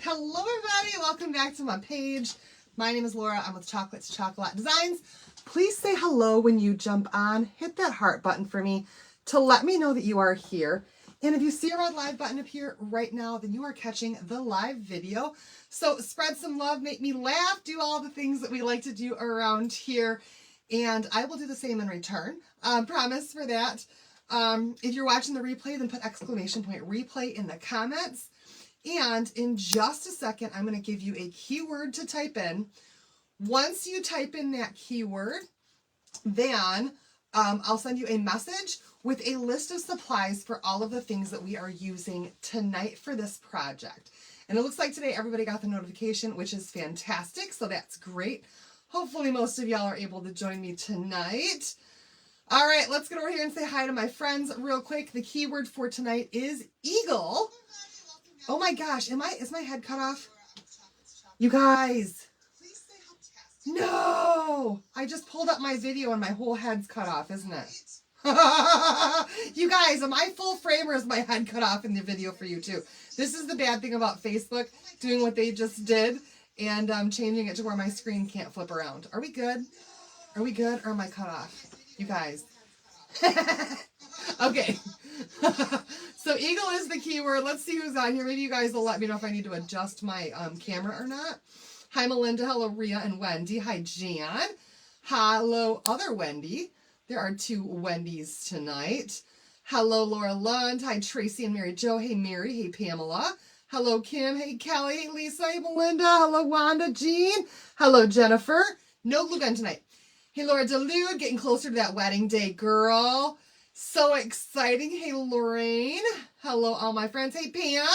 Hello everybody, welcome back to my page. My name is Laura, I'm with Chocolates Chocolate Designs. Please say hello when you jump on. Hit that heart button for me to let me know that you are here. And if you see a red live button up here right now, then you are catching the live video. So spread some love, make me laugh, do all the things that we like to do around here. And I will do the same in return. Promise for that. If you're watching the replay, then put exclamation point replay in the comments. And in just a second, I'm going to give you a keyword to type in. Once you type in that keyword, then I'll send you a message with a list of supplies for all of the things that we are using tonight for this project. And it looks like today everybody got the notification, which is fantastic. So that's great. Hopefully most of y'all are able to join me tonight. All right, let's get over here and say hi to my friends real quick. The keyword for tonight is eagle. Oh my gosh, is my head cut off? You guys. No, I just pulled up my video and my whole head's cut off, isn't it? You guys, am I full frame or is my head cut off in the video for you too? This is the bad thing about Facebook, doing what they just did and changing it to where my screen can't flip around. Are we good? Are we good or am I cut off? You guys. Okay. So eagle is the keyword. Let's see who's on here. Maybe you guys will let me know if I need to adjust my camera or not. Hi, Melinda. Hello, Rhea and Wendy. Hi, Jan. Hello, other Wendy. There are two Wendy's tonight. Hello, Laura Lund. Hi, Tracy and Mary Jo. Hey, Mary. Hey, Pamela. Hello, Kim. Hey, Kelly. Hey, Lisa. Hey, Melinda. Hello, Wanda. Jean. Hello, Jennifer. No glue gun tonight. Hey, Laura Delude. Getting closer to that wedding day, girl. So exciting. Hey, Lorraine. Hello, all my friends. Hey, Pam.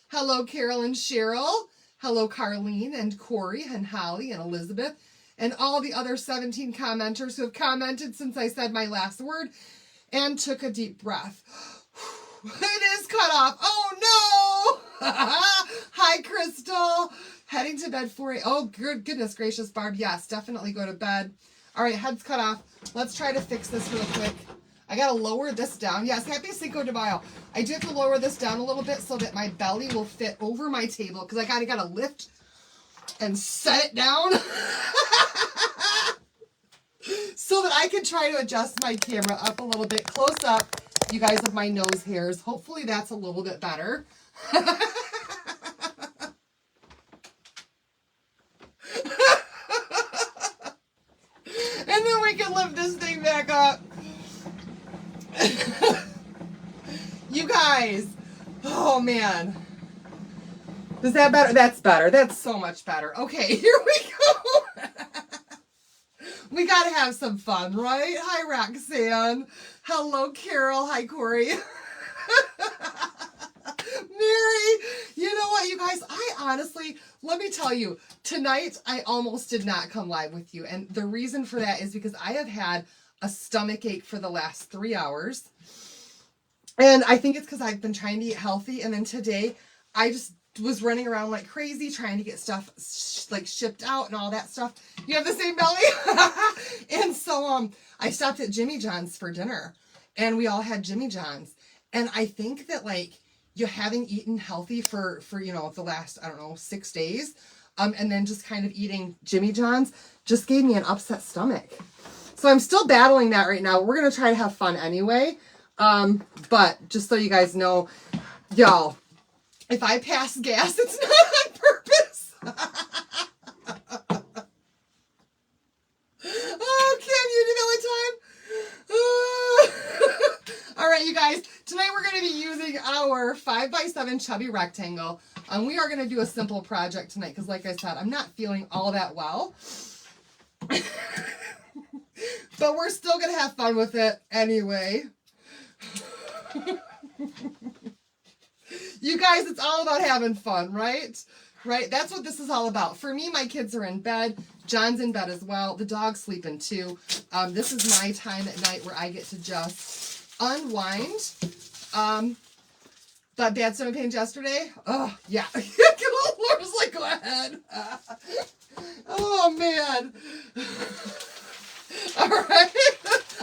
Hello, Carol and Cheryl. Hello, Carlene and Corey and Holly and Elizabeth and all the other 17 commenters who have commented since I said my last word and took a deep breath. It is cut off. Oh, no. Hi, Crystal. Heading to bed for oh, goodness gracious, Barb. Yes, definitely go to bed. All right, head's cut off. Let's try to fix this real quick. I got to lower this down. Yes, happy Cinco de Mayo. I do have to lower this down a little bit so that my belly will fit over my table because I got to lift and set it down so that I can try to adjust my camera up a little bit close up, you guys, of my nose hairs. Hopefully that's a little bit better. And then we can lift this thing back up. You guys, oh man, is that better? That's better. That's so much better. Okay, here we go. We gotta have some fun, right? Hi, Roxanne. Hello, Carol. Hi, Corey. Mary, you know what, you guys, I honestly, let me tell you, tonight I almost did not come live with you, and the reason for that is because I have had a stomach ache for the last 3 hours. And I think it's because I've been trying to eat healthy. And then today I just was running around like crazy trying to get stuff like shipped out and all that stuff. You have the same belly? And so I stopped at Jimmy John's for dinner and we all had Jimmy John's. And I think that like you having eaten healthy for you know, the last, I don't know, 6 days, and then just kind of eating Jimmy John's just gave me an upset stomach. So I'm still battling that right now. We're going to try to have fun anyway. But just so you guys know, y'all, if I pass gas, it's not on purpose. Oh, Kim, you do that one time? All right, you guys, tonight we're going to be using our 5x7 chubby rectangle. We are going to do a simple project tonight because, like I said, I'm not feeling all that well. But we're still going to have fun with it anyway. You guys, it's all about having fun, right? Right? That's what this is all about. For me, my kids are in bed. John's in bed as well. The dog's sleeping too. This is my time at night where I get to just unwind. But bad stomach pains yesterday? Oh, yeah. Laura's like, go ahead. Oh, man. All right.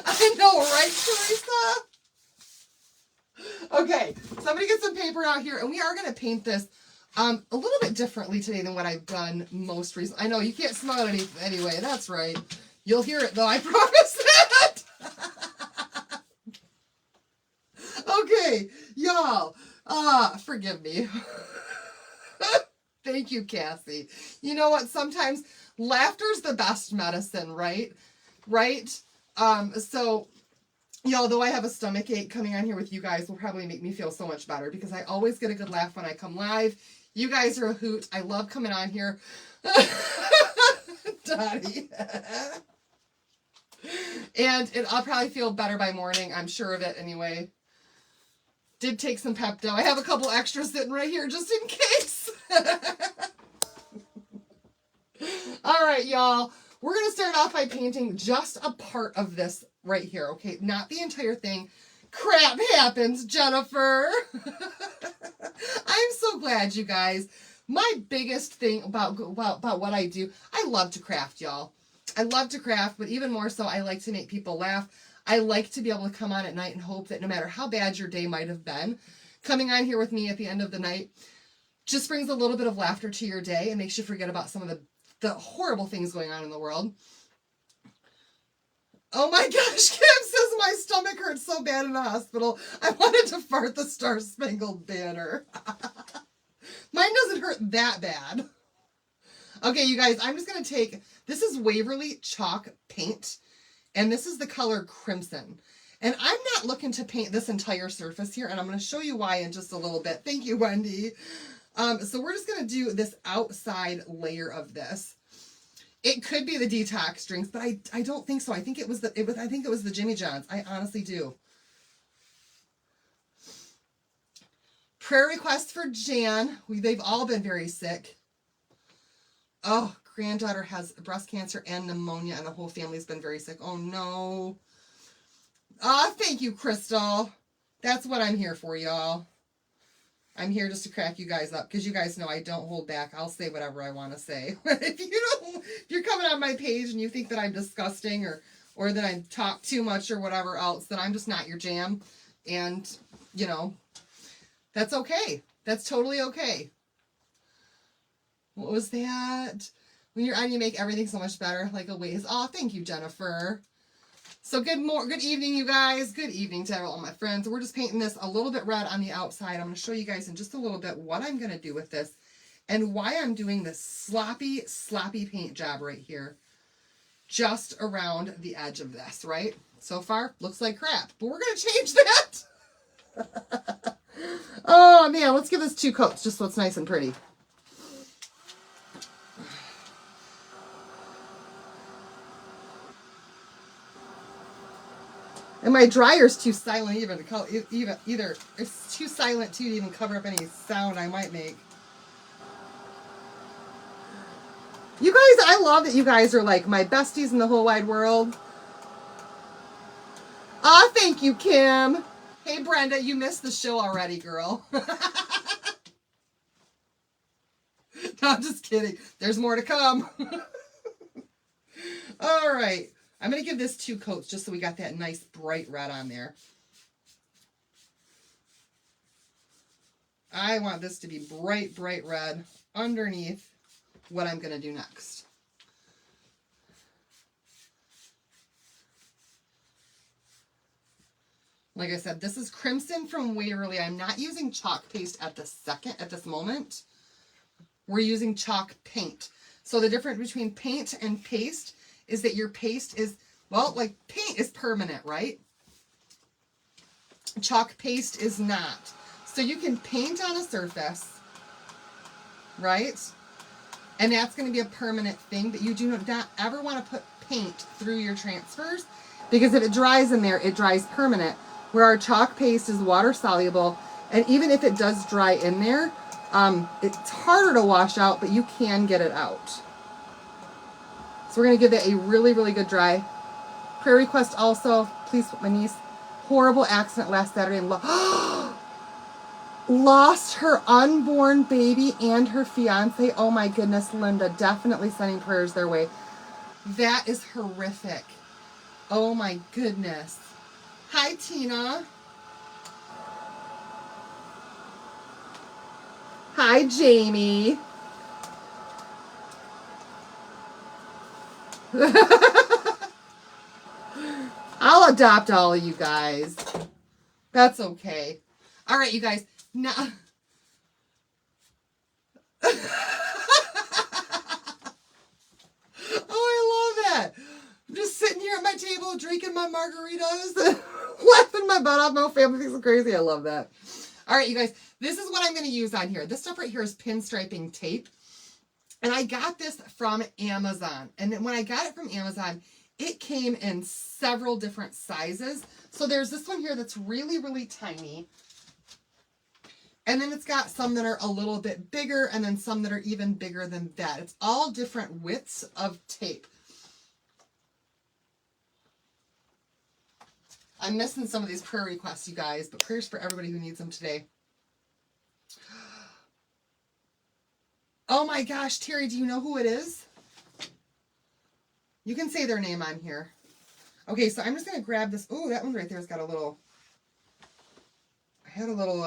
I know, right, Teresa? Okay, somebody get some paper out here, and we are going to paint this A little bit differently today than what I've done most recently. I know you can't smell it anyway. That's right. You'll hear it though. I promise that. Okay, y'all. Forgive me. Thank you, Cassie. You know what? Sometimes laughter's the best medicine, right? Right? So, y'all, though I have a stomach ache, coming on here with you guys will probably make me feel so much better because I always get a good laugh when I come live. You guys are a hoot. I love coming on here. Dottie. And I'll probably feel better by morning. I'm sure of it anyway. Did take some Pepto. I have a couple extras sitting right here just in case. All right, y'all. We're going to start off by painting just a part of this right here, okay? Not the entire thing. Crap happens, Jennifer. I'm so glad, you guys. My biggest thing about what I do, I love to craft, y'all. I love to craft, but even more so, I like to make people laugh. I like to be able to come on at night and hope that no matter how bad your day might have been, coming on here with me at the end of the night just brings a little bit of laughter to your day and makes you forget about some of the horrible things going on in the world. Oh my gosh, Kim says my stomach hurts so bad in the hospital. I wanted to fart the Star Spangled Banner. Mine doesn't hurt that bad. Okay, you guys, I'm just going to take, this is Waverly Chalk Paint, and this is the color Crimson. And I'm not looking to paint this entire surface here, and I'm going to show you why in just a little bit. Thank you, Wendy. So we're just going to do this outside layer of this. It could be the detox drinks, but I don't think so. I think it was the Jimmy John's. I honestly do. Prayer requests for Jan. They've all been very sick. Oh, granddaughter has breast cancer and pneumonia, and the whole family's been very sick. Oh no. Thank you, Crystal. That's what I'm here for, y'all. I'm here just to crack you guys up because you guys know I don't hold back. I'll say whatever I want to say. If you're coming on my page and you think that I'm disgusting or that I talk too much or whatever else, then I'm just not your jam. And, you know, that's okay. That's totally okay. What was that? When you're on, you make everything so much better, like a ways. Oh, thank you, Jennifer. So good evening, you guys. Good evening to all my friends. We're just painting this a little bit red on the outside. I'm going to show you guys in just a little bit what I'm going to do with this and why I'm doing this sloppy paint job right here, just around the edge of this, right? So far, looks like crap, but we're going to change that. Oh, man, let's give this 2 coats just so it's nice and pretty. And my dryer's too silent either it's too silent to even cover up any sound I might make. You guys, I love that you guys are like my besties in the whole wide world. Thank you, Kim. Hey, Brenda, you missed the show already, girl. No, I'm just kidding. There's more to come. All right. I'm going to give this 2 coats just so we got that nice bright red on there. I want this to be bright red underneath what I'm going to do next. Like I said, this is Crimson from Waverly. I'm not using chalk paste at this moment. We're using chalk paint. So the difference between paint and paste is that your paste is, well, like paint is permanent, right? Chalk paste is not. So you can paint on a surface, right? And that's going to be a permanent thing, but you do not ever want to put paint through your transfers because if it dries in there, it dries permanent. Where our chalk paste is water soluble, and even if it does dry in there, it's harder to wash out, but you can get it out. So we're going to give that a really good dry. Prayer request also, please put my niece. Horrible accident last Saturday and lost her unborn baby and her fiance. Oh my goodness, Linda. Definitely sending prayers their way. That is horrific. Oh my goodness. Hi, Tina. Hi, Jamie. I'll adopt all of you guys. That's okay. All right, you guys. Now. Oh, I love that. I'm just sitting here at my table drinking my margaritas, laughing my butt off. My family thinks I'm crazy. I love that. All right, you guys. This is what I'm going to use on here. This stuff right here is pinstriping tape. And I got this from Amazon. And then when I got it from Amazon, it came in several different sizes. So there's this one here that's really, really tiny. And then it's got some that are a little bit bigger and then some that are even bigger than that. It's all different widths of tape. I'm missing some of these prayer requests, you guys, but prayers for everybody who needs them today. Oh my gosh, Terry, do you know who it is? You can say their name on here. Okay, so I'm just going to grab this. Oh, that one right there has got a little, I had a little,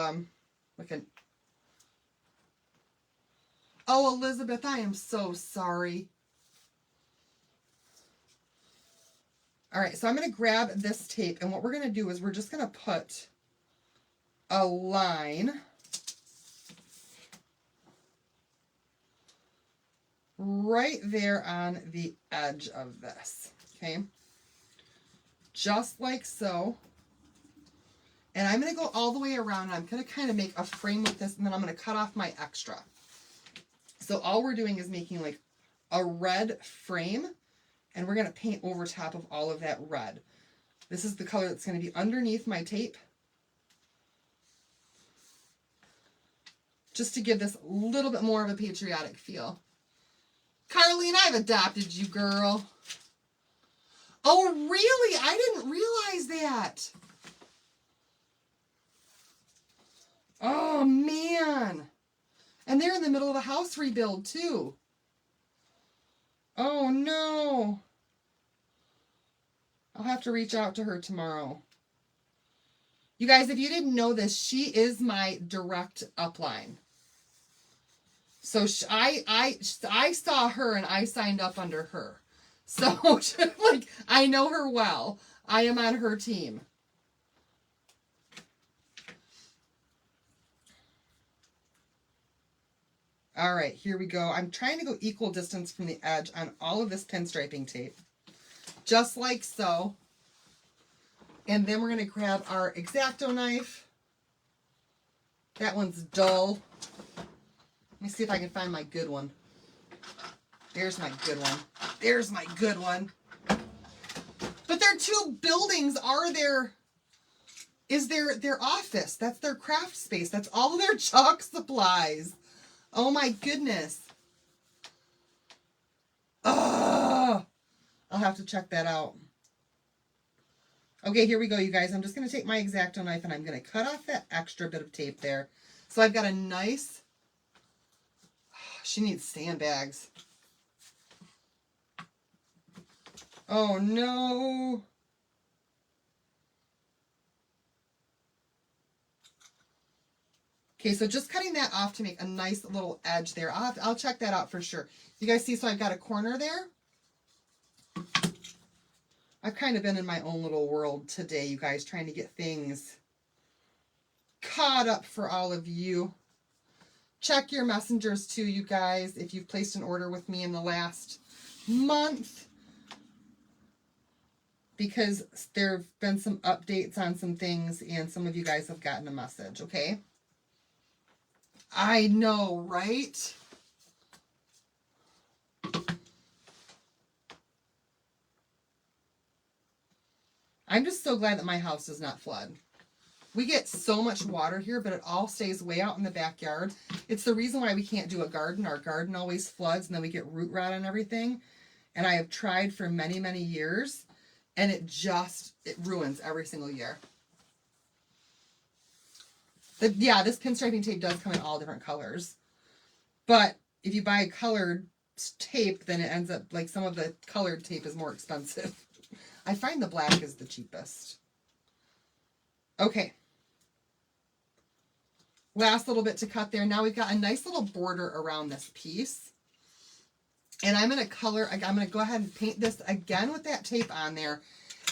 like an, oh, Elizabeth, I am so sorry. All right, so I'm going to grab this tape, and what we're going to do is we're just going to put a line right there on the edge of this, okay? Just like so. And I'm going to go all the way around, and I'm going to kind of make a frame with this, and then I'm going to cut off my extra. So all we're doing is making like a red frame, and we're going to paint over top of all of that red. This is the color that's going to be underneath my tape. Just to give this a little bit more of a patriotic feel. Carlene, I've adopted you, girl. Oh, really? I didn't realize that. Oh, man. And they're in the middle of a house rebuild, too. Oh, no. I'll have to reach out to her tomorrow. You guys, if you didn't know this, she is my direct upline. So I saw her and I signed up under her. So, like, I know her well. I am on her team. All right, here we go. I'm trying to go equal distance from the edge on all of this pinstriping tape. Just like so. And then we're going to grab our X-Acto knife. That one's dull. Let me see if I can find my good one. There's my good one. There's my good one. But their two buildings are their office. That's their craft space. That's all their chalk supplies. Oh my goodness. Ugh. I'll have to check that out. Okay, here we go, you guys. I'm just going to take my X-Acto knife and I'm going to cut off that extra bit of tape there. So I've got a nice... She needs sandbags. Oh, no. Okay, so just cutting that off to make a nice little edge there. I'll check that out for sure. You guys see, so I've got a corner there. I've kind of been in my own little world today, you guys, trying to get things caught up for all of you. Check your messengers too, you guys, if you've placed an order with me in the last month, because there have been some updates on some things and some of you guys have gotten a message, okay? I know, right? I'm just so glad that my house does not flood. We get so much water here, but it all stays way out in the backyard. It's the reason why we can't do a garden. Our garden always floods, and then we get root rot and everything. And I have tried for many, many years, and it ruins every single year. Yeah, this pinstriping tape does come in all different colors. But if you buy colored tape, then it ends up, like, some of the colored tape is more expensive. I find the black is the cheapest. Okay. Last little bit to cut there. Now we've got a nice little border around this piece. And I'm going to go ahead and paint this again with that tape on there.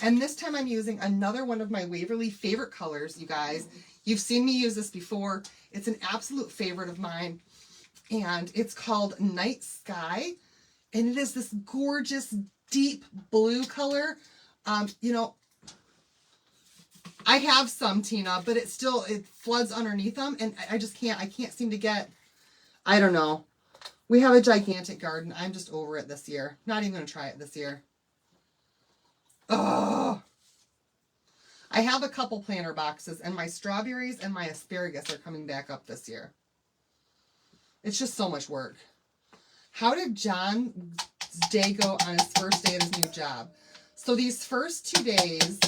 And this time I'm using another one of my Waverly favorite colors, you guys. You've seen me use this before. It's an absolute favorite of mine. And it's called Night Sky. And it is this gorgeous, deep blue color. You know, I have some, Tina, but it floods underneath them, and I can't seem to get, I don't know. We have a gigantic garden. I'm just over it this year. Not even going to try it this year. Oh, I have a couple planter boxes, and my strawberries and my asparagus are coming back up this year. It's just so much work. How did John's day go on his first day at his new job? So these first 2 days...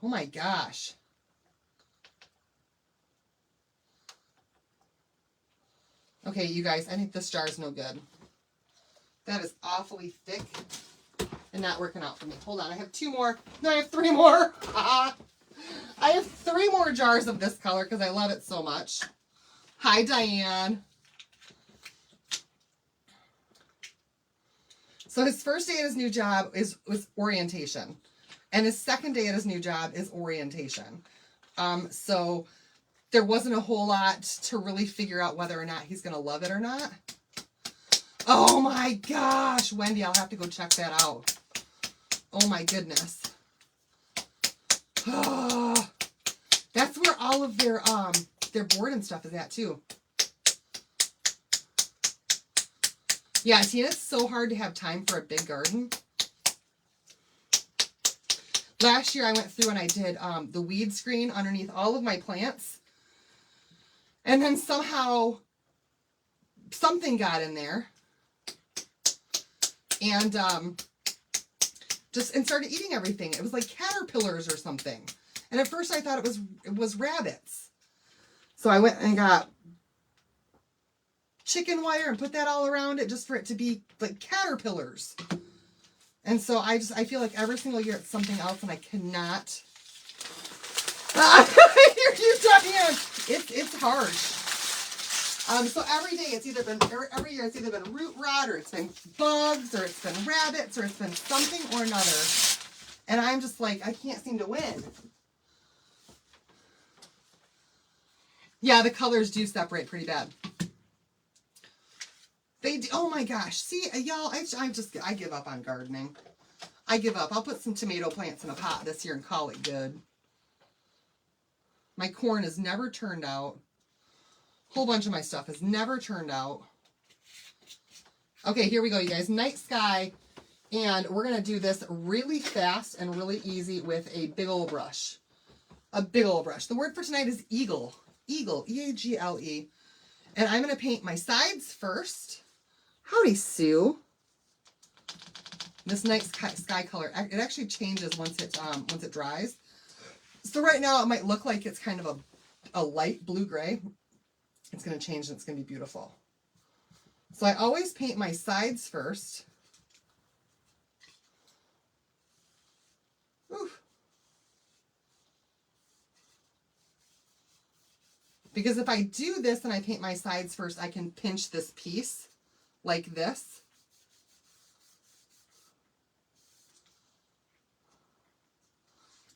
Oh my gosh. Okay, you guys, I think this jar is no good. That is awfully thick and not working out for me. Hold on, I have 2 more. No, I have 3 more. I have 3 more jars of this color because I love it so much. Hi, Diane. So his first day at his new job was orientation. And his second day at his new job is orientation. So there wasn't a whole lot to really figure out whether or not he's going to love it or not. Oh my gosh, Wendy, I'll have to go check that out. Oh my goodness. Oh, that's where all of their board and stuff is at too. Yeah, Tina, it's so hard to have time for a big garden. Last year I went through and I did the weed screen underneath all of my plants. And then somehow something got in there. And and started eating everything. It was like caterpillars or something. And at first I thought it was rabbits. So I went and got chicken wire and put that all around it just for it to be like caterpillars. And so I feel like every single year it's something else, and I cannot. You Diane. It's harsh. So every day every year it's either been root rot, or it's been bugs, or it's been rabbits, or it's been something or another. And I'm just like, I can't seem to win. Yeah, the colors do separate pretty bad. They do. Oh my gosh. See, y'all, I give up on gardening. I give up. I'll put some tomato plants in a pot this year and call it good. My corn has never turned out. A whole bunch of my stuff has never turned out. Okay, here we go, you guys. Night Sky. And we're going to do this really fast and really easy with a big old brush. A big old brush. The word for tonight is eagle. Eagle. E-A-G-L-E. And I'm going to paint my sides first. Howdy, Sue. This night sky color, it actually changes once it dries. So right now it might look like it's kind of a light blue-gray. It's going to change and it's going to be beautiful. So I always paint my sides first. Oof. Because if I do this and I paint my sides first, I can pinch this piece like this.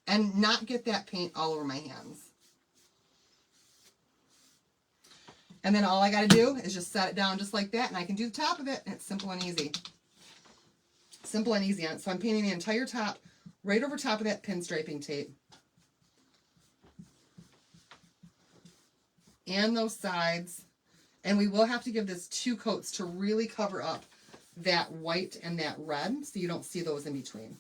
And not get that paint all over my hands. And then all I got to do is just set it down just like that, and I can do the top of it, and it's simple and easy. Simple and easy. So I'm painting the entire top right over top of that pinstriping tape. And those sides. And we will have to give this 2 coats to really cover up that white and that red, so you don't see those in between.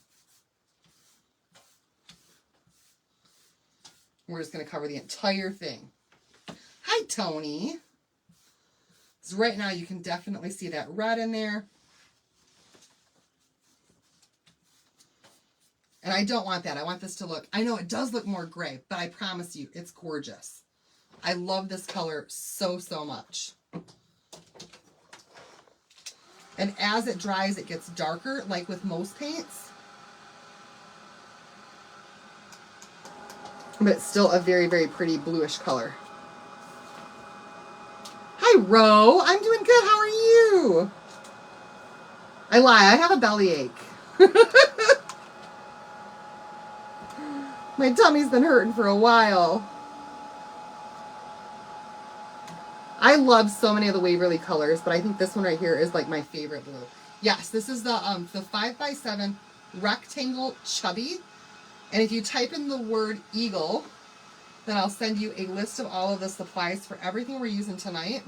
We're just going to cover the entire thing. Hi, Tony. So right now you can definitely see that red in there. And I don't want that. I want this to look, I know it does look more gray, but I promise you, it's gorgeous. I love this color so, so much. And as it dries, it gets darker, like with most paints. But it's still a very, very pretty bluish color. Hi, Ro. I'm doing good. How are you? I lie. I have a bellyache. My tummy's been hurting for a while. I love so many of the Waverly colors, but I think this one right here is like my favorite blue. Yes, this is the 5x7 rectangle chubby. And if you type in the word eagle, then I'll send you a list of all of the supplies for everything we're using tonight.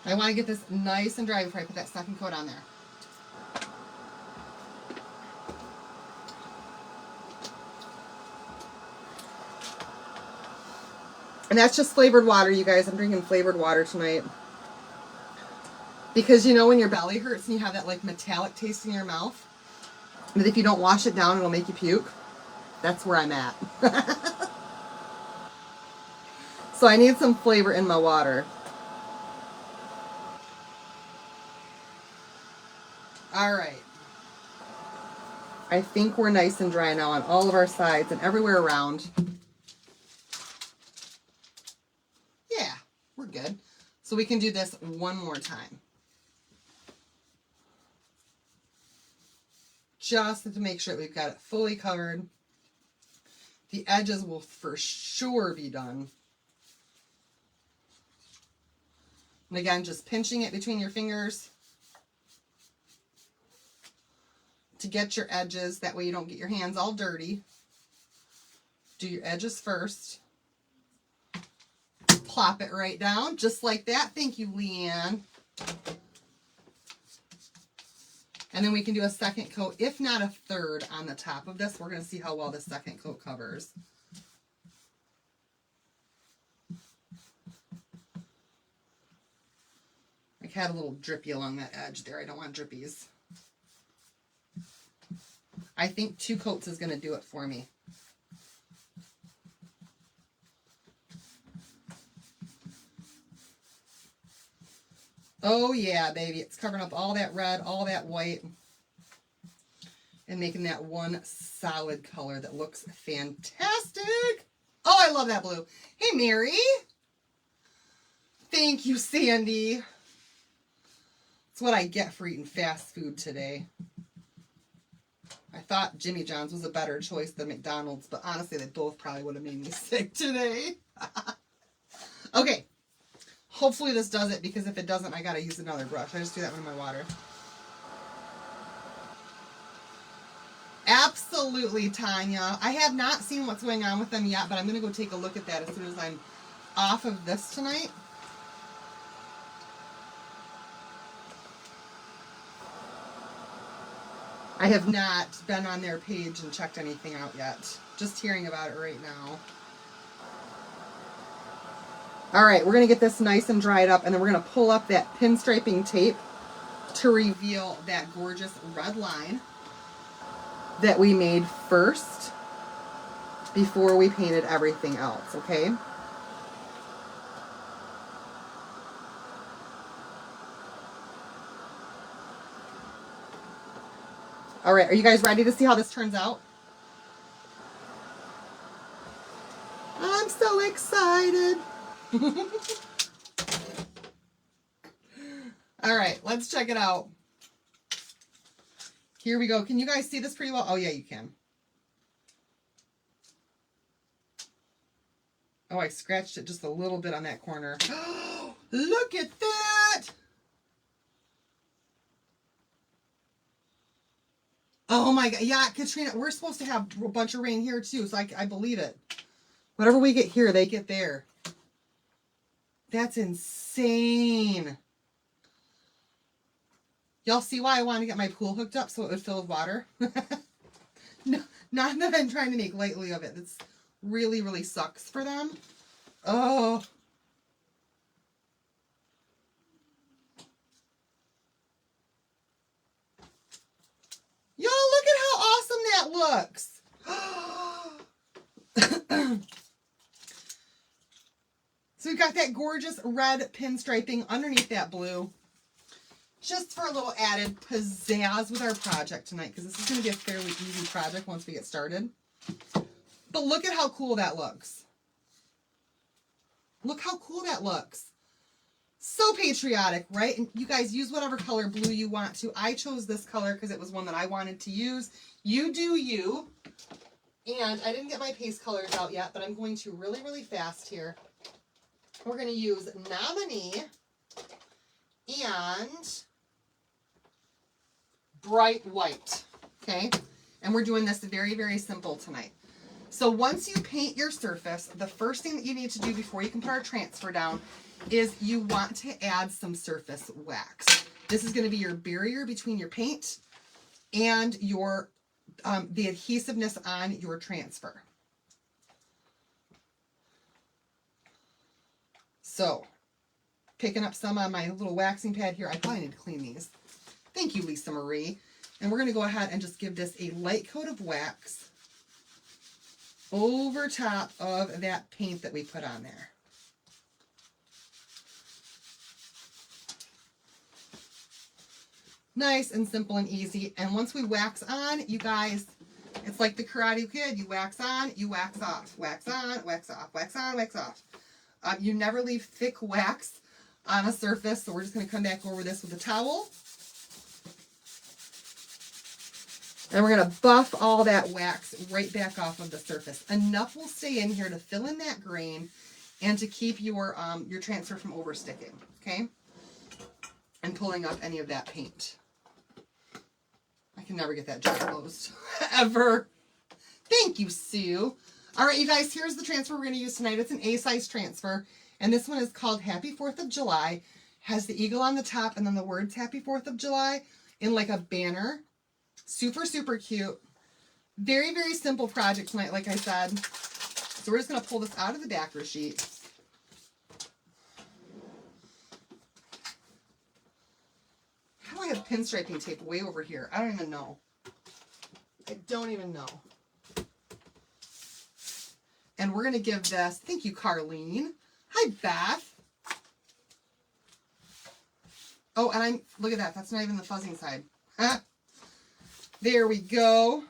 I want to get this nice and dry before I put that second coat on there. And that's just flavored water, you guys. I'm drinking flavored water tonight. Because you know when your belly hurts and you have that like metallic taste in your mouth? That if you don't wash it down, it'll make you puke? That's where I'm at. So I need some flavor in my water. All right. I think we're nice and dry now on all of our sides and everywhere around. Yeah, we're good. So we can do this one more time. Just to make sure that we've got it fully covered. The edges will for sure be done. And again, just pinching it between your fingers to get your edges. That way you don't get your hands all dirty. Do your edges first. Plop it right down, just like that. Thank you, Leanne. And then we can do a second coat, if not a third, on the top of this. We're going to see how well the second coat covers. I had a little drippy along that edge there. I don't want drippies. I think 2 coats is going to do it for me. Oh yeah, baby. It's covering up all that red, all that white, and making that one solid color that looks fantastic. Oh, I love that blue. Hey, Mary. Thank you, Sandy. That's what I get for eating fast food today. I thought Jimmy John's was a better choice than McDonald's, but honestly, they both probably would have made me sick today. Okay. Hopefully this does it, because if it doesn't, I gotta use another brush. I just do that one in my water. Absolutely, Tanya. I have not seen what's going on with them yet, but I'm gonna go take a look at that as soon as I'm off of this tonight. I have not been on their page and checked anything out yet. Just hearing about it right now. All right, we're going to get this nice and dried up, and then we're going to pull up that pinstriping tape to reveal that gorgeous red line that we made first before we painted everything else, okay? All right, are you guys ready to see how this turns out? I'm so excited. All right, let's check it out. Here we go. Can you guys see this pretty well? Oh, yeah, you can. Oh, I scratched it just a little bit on that corner. Look at that! Oh my God. Yeah, Katrina, we're supposed to have a bunch of rain here too, so I believe it. Whatever we get here, they get there. That's insane. Y'all see why I wanted to get my pool hooked up so it would fill with water? No, not that I'm trying to make lightly of it. It's really, really sucks for them. Oh. Y'all, look at how awesome that looks. So we've got that gorgeous red pinstriping underneath that blue. Just for a little added pizzazz with our project tonight, because this is going to be a fairly easy project once we get started. But look at how cool that looks. Look how cool that looks. So patriotic, right? And you guys use whatever color blue you want to. I chose this color because it was one that I wanted to use. You do you. And I didn't get my paste colors out yet, but I'm going to really, really fast here. We're going to use Nominee and Bright White, okay? And we're doing this very, very simple tonight. So once you paint your surface, the first thing that you need to do before you can put our transfer down is you want to add some surface wax. This is going to be your barrier between your paint and your the adhesiveness on your transfer. So, picking up some on my little waxing pad here. I probably need to clean these. Thank you, Lisa Marie. And we're going to go ahead and just give this a light coat of wax over top of that paint that we put on there. Nice and simple and easy. And once we wax on, you guys, it's like the Karate Kid. You wax on, you wax off. Wax on, wax off. Wax on, wax off. You never leave thick wax on a surface. So we're just going to come back over this with a towel. And we're going to buff all that wax right back off of the surface. Enough will stay in here to fill in that grain and to keep your transfer from oversticking, okay? And pulling up any of that paint. I can never get that jar closed, ever. Thank you, Sue. All right, you guys, here's the transfer we're going to use tonight. It's an A-size transfer, and this one is called Happy 4th of July. Has the eagle on the top and then the words Happy 4th of July in like a banner. Super, super cute. Very, very simple project tonight, like I said. So we're just going to pull this out of the backer sheet. How do I have pinstriping tape way over here? I don't even know. I don't even know. And we're going to give this, thank you, Carlene. Hi, Beth. Oh, and look at that. That's not even the fuzzing side. There we go.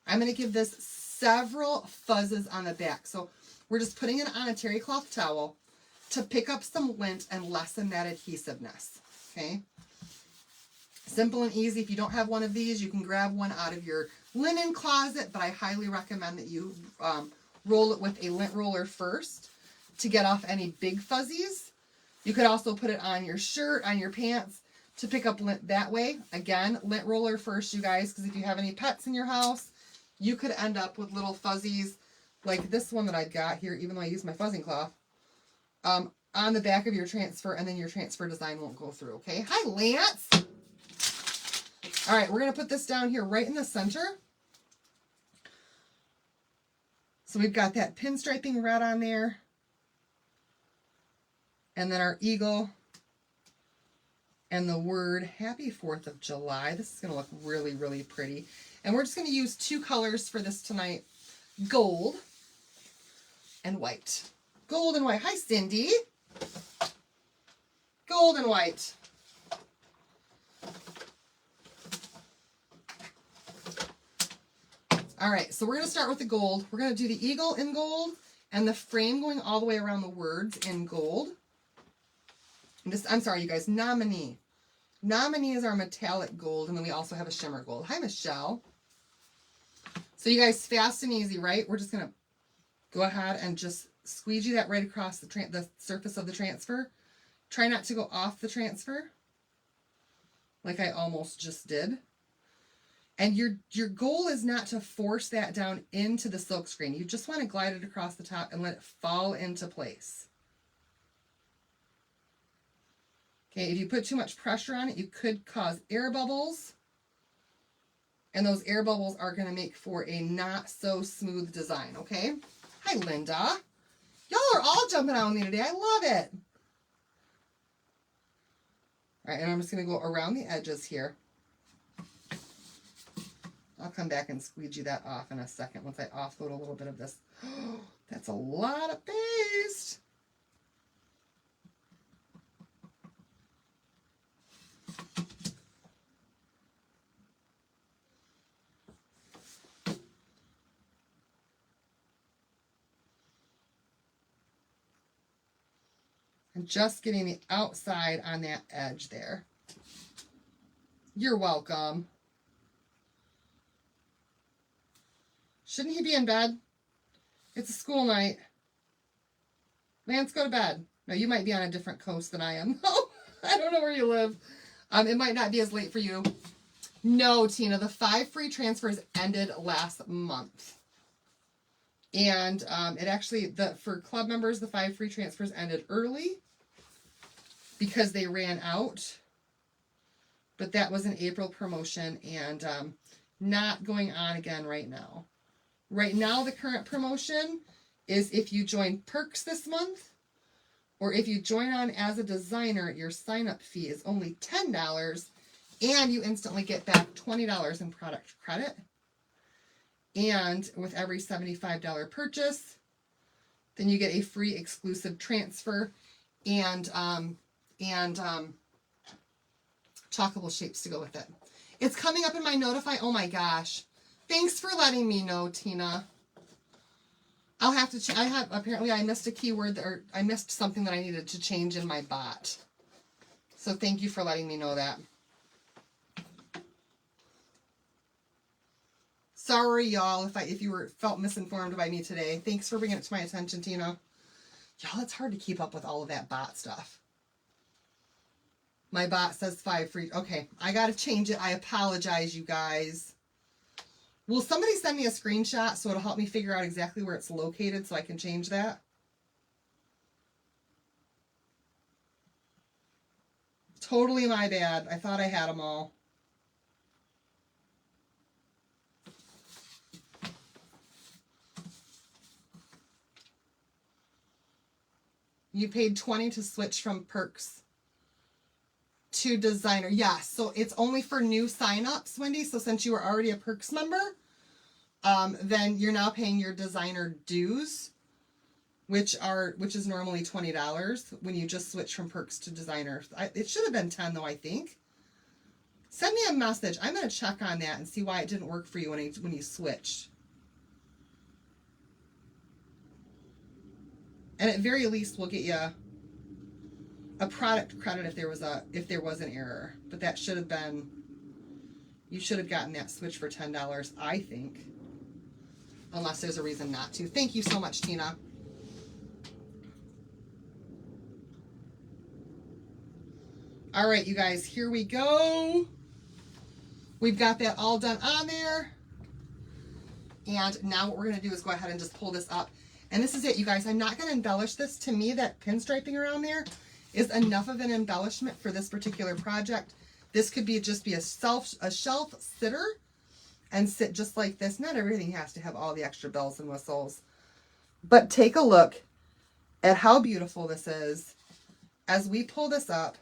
I'm going to give this several fuzzes on the back. So we're just putting it on a terry cloth towel to pick up some lint and lessen that adhesiveness. Okay. Simple and easy. If you don't have one of these, you can grab one out of your linen closet, but I highly recommend that you roll it with a lint roller first to get off any big fuzzies. You could also put it on your shirt, on your pants to pick up lint that way. Again, lint roller first, you guys, because if you have any pets in your house, you could end up with little fuzzies like this one that I've got here, even though I use my fuzzing cloth, on the back of your transfer, and then your transfer design won't go through, okay? Hi, Lance. All right, we're going to put this down here right in the center. So we've got that pinstriping red on there. And then our eagle. And the word Happy 4th of July. This is going to look really, really pretty. And we're just going to use two colors for this tonight. Gold and white. Gold and white. Hi, Cindy. Gold and white. All right, so we're going to start with the gold. We're going to do the eagle in gold and the frame going all the way around the words in gold. I'm sorry, you guys, Nominee. Nominee is our metallic gold, and then we also have a shimmer gold. Hi, Michelle. So you guys, fast and easy, right? We're just going to go ahead and just squeegee that right across the surface of the transfer. Try not to go off the transfer, like I almost just did. And your goal is not to force that down into the silk screen. You just want to glide it across the top and let it fall into place. Okay, if you put too much pressure on it, you could cause air bubbles. And those air bubbles are going to make for a not so smooth design, okay? Hi, Linda. Y'all are all jumping out on me today. I love it. All right, and I'm just going to go around the edges here. I'll come back and squeegee that off in a second once I offload a little bit of this. Oh, that's a lot of paste. And just getting the outside on that edge there. You're welcome. Shouldn't he be in bed? It's a school night. Lance, go to bed. No, you might be on a different coast than I am. I don't know where you live. It might not be as late for you. No, Tina, the 5 free transfers ended last month. And it actually, for club members, the 5 free transfers ended early because they ran out. But that was an April promotion and not going on again right now. Right now, the current promotion is if you join Perks this month, or if you join on as a designer, your sign-up fee is only $10, and you instantly get back $20 in product credit. And with every $75 purchase, then you get a free exclusive transfer and chockable shapes to go with it. It's coming up in my notify. Oh my gosh. Thanks for letting me know, Tina. I'll have to, apparently I missed a keyword, or I missed something that I needed to change in my bot. So thank you for letting me know that. Sorry, y'all, if you felt misinformed by me today. Thanks for bringing it to my attention, Tina. Y'all, it's hard to keep up with all of that bot stuff. My bot says 5 free. Okay, I got to change it. I apologize, you guys. Will somebody send me a screenshot so it'll help me figure out exactly where it's located so I can change that? Totally my bad. I thought I had them all. You paid $20 to switch from Perks to designer. Yes, so it's only for new signups, Wendy. So since you were already a Perks member, then you're now paying your designer dues, which is normally $20 when you just switch from Perks to designer. It should have been $10 though, I think. Send me a message. I'm going to check on that and see why it didn't work for you when you switched. And at very least, we'll get you a product credit if there was an error. But that should have been, you should have gotten that switch for $10, I think. Unless there's a reason not to. Thank you so much, Tina. All right, you guys, here we go. We've got that all done on there. And now what we're going to do is go ahead and just pull this up. And this is it, you guys. I'm not going to embellish this. To me, that pinstriping around there is enough of an embellishment for this particular project. This could be just be a shelf sitter and sit just like this. Not everything has to have all the extra bells and whistles. But take a look at how beautiful this is. As we pull this up,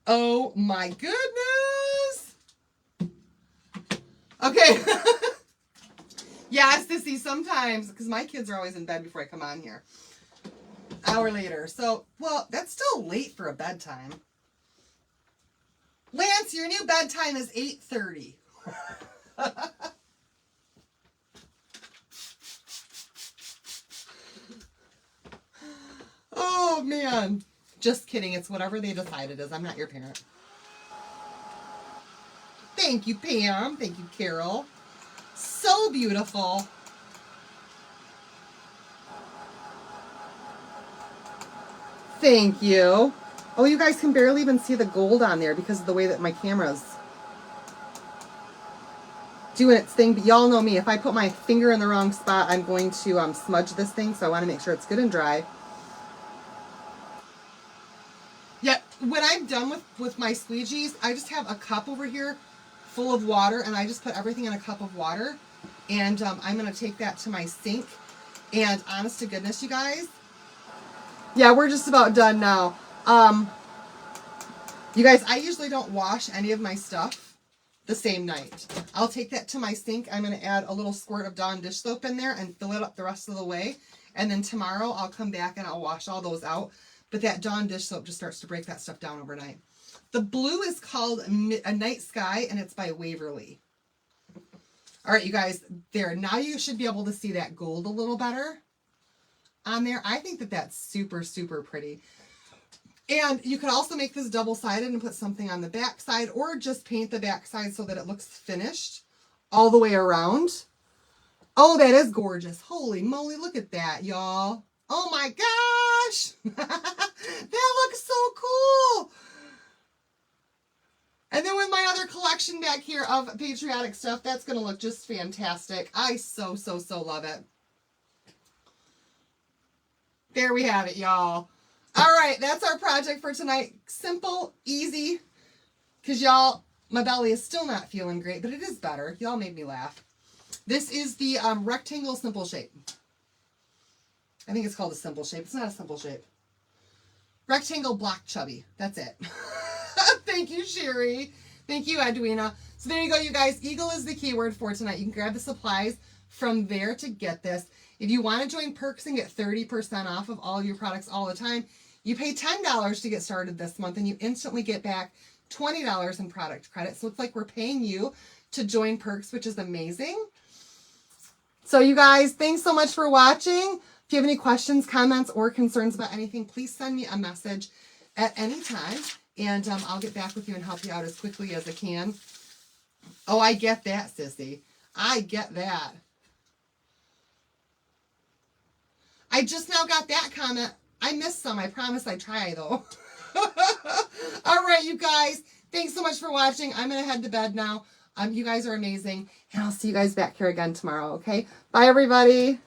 oh my goodness. Okay. Yeah, Sissy, sometimes, because my kids are always in bed before I come on here. Hour later. So, well, that's still late for a bedtime. Lance, your new bedtime is 8:30. Oh, man. Just kidding. It's whatever they decide it is. I'm not your parent. Thank you, Pam. Thank you, Carol. So beautiful. Thank you. Oh, you guys can barely even see the gold on there because of the way that my camera's doing its thing. But y'all know me. If I put my finger in the wrong spot, I'm going to smudge this thing. So I want to make sure it's good and dry. Yeah, when I'm done with my squeegees, I just have a cup over here full of water, and I just put everything in a cup of water. And I'm going to take that to my sink. And honest to goodness, you guys, yeah, we're just about done now. You guys, I usually don't wash any of my stuff the same night. I'll take that to my sink. I'm going to add a little squirt of Dawn dish soap in there and fill it up the rest of the way. And then tomorrow I'll come back and I'll wash all those out. But that Dawn dish soap just starts to break that stuff down overnight. The blue is called A Night Sky, and it's by Waverly. All right, you guys, there. Now you should be able to see that gold a little better. on there. I think that that's super, super pretty. And you could also make this double-sided and put something on the back side, or just paint the back side so that it looks finished all the way around. Oh, that is gorgeous. Holy moly, look at that, y'all. Oh my gosh. That looks so cool. And then with my other collection back here of Patriotic stuff, that's going to look just fantastic. I so, so, so love it. There we have it, y'all. All right, that's our project for tonight. Simple, easy, because y'all, my belly is still not feeling great, but it is better. Y'all made me laugh. This is the rectangle simple shape. I think it's called a simple shape. It's not a simple shape. Rectangle block chubby. That's it. Thank you, Sherry. Thank you, Edwina. So there you go, you guys. Eagle is the keyword for tonight. You can grab the supplies from there to get this. If you want to join Perks and get 30% off of all your products all the time, you pay $10 to get started this month, and you instantly get back $20 in product credit. So it's like we're paying you to join Perks, which is amazing. So you guys, thanks so much for watching. If you have any questions, comments, or concerns about anything, please send me a message at any time, and I'll get back with you and help you out as quickly as I can. Oh, I get that, sissy. I get that. I just now got that comment. I missed some. I promise I'd try, though. All right, you guys. Thanks so much for watching. I'm going to head to bed now. You guys are amazing. And I'll see you guys back here again tomorrow, okay? Bye, everybody.